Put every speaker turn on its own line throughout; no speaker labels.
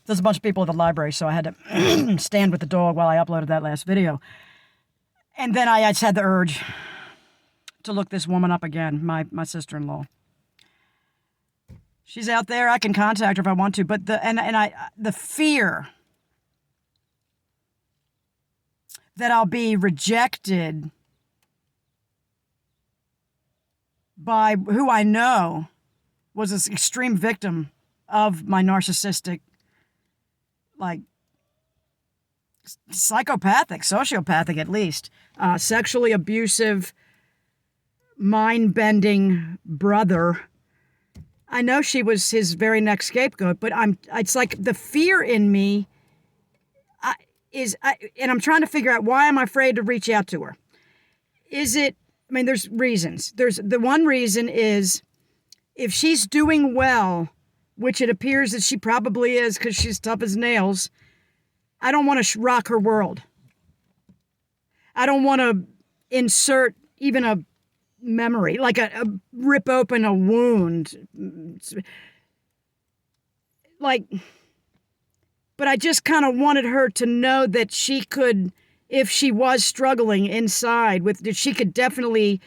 There's a bunch of people at the library, so I had to stand with the dog while I uploaded that last video. And then I just had the urge to look this woman up again, my sister-in-law. She's out there. I can contact her if I want to, but the fear that I'll be rejected by who I know was this extreme victim of my narcissistic, like, psychopathic, sociopathic at least, sexually abusive, mind-bending brother. I know she was his very next scapegoat, but it's like the fear in me and I'm trying to figure out, why I'm afraid to reach out to her. There's reasons. The one reason is, if she's doing well, which it appears that she probably is because she's tough as nails, I don't want to rock her world. I don't want to insert even a memory, like a rip open a wound. But I just kind of wanted her to know that she could, if she was struggling inside, that she could definitely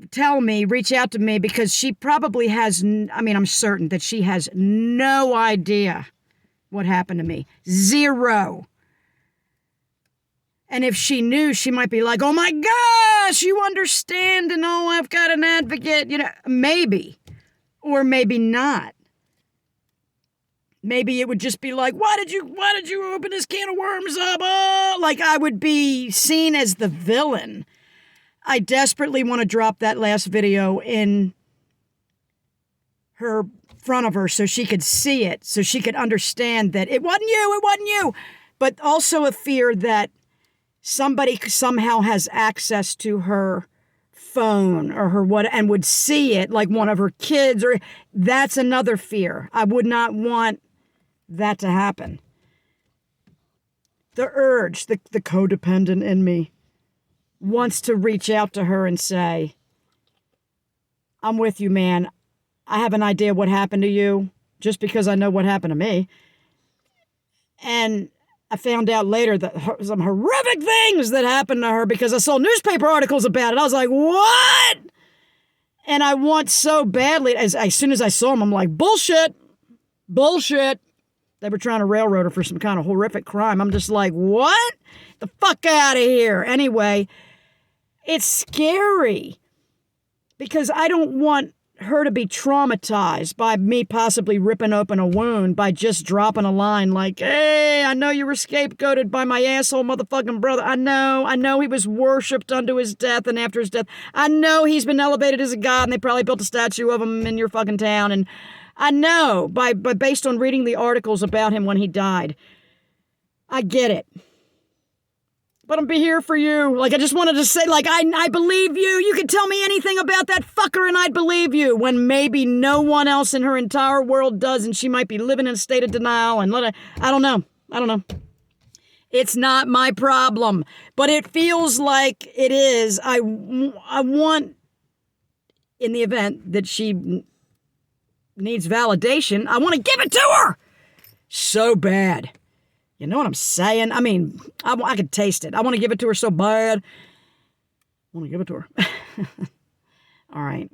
tell me, reach out to me, because she probably has, I'm certain that she has no idea what happened to me. Zero. And if she knew, she might be like, oh my gosh, you understand, and oh, I've got an advocate, maybe, or maybe not. Maybe it would just be like, why did you open this can of worms up? Oh, like I would be seen as the villain. I desperately want to drop that last video in her front of her so she could see it, so she could understand that it wasn't you. But also a fear that somebody somehow has access to her phone or her and would see it, like one of her kids, or that's another fear. I would not want that to happen. The urge, the codependent in me wants to reach out to her and say, I'm with you, man. I have an idea what happened to you just because I know what happened to me. And I found out later that some horrific things that happened to her because I saw newspaper articles about it. I was like, what? And I want so badly, as soon as I saw them, I'm like, bullshit. They were trying to railroad her for some kind of horrific crime. I'm just like, what? The fuck out of here. Anyway, it's scary because I don't want her to be traumatized by me possibly ripping open a wound by just dropping a line like, hey, I know you were scapegoated by my asshole motherfucking brother. I know he was worshipped unto his death and after his death. I know he's been elevated as a god and they probably built a statue of him in your fucking town. And I know based on reading the articles about him when he died. I get it. But I'm be here for you. Like, I just wanted to say, like, I believe you. You could tell me anything about that fucker and I'd believe you. When maybe no one else in her entire world does, and she might be living in a state of denial. And I don't know. It's not my problem. But it feels like it is. I want, in the event that she needs validation, I want to give it to her so bad. You know what I'm saying? I mean, I could taste it. I want to give it to her so bad. I want to give it to her. All right.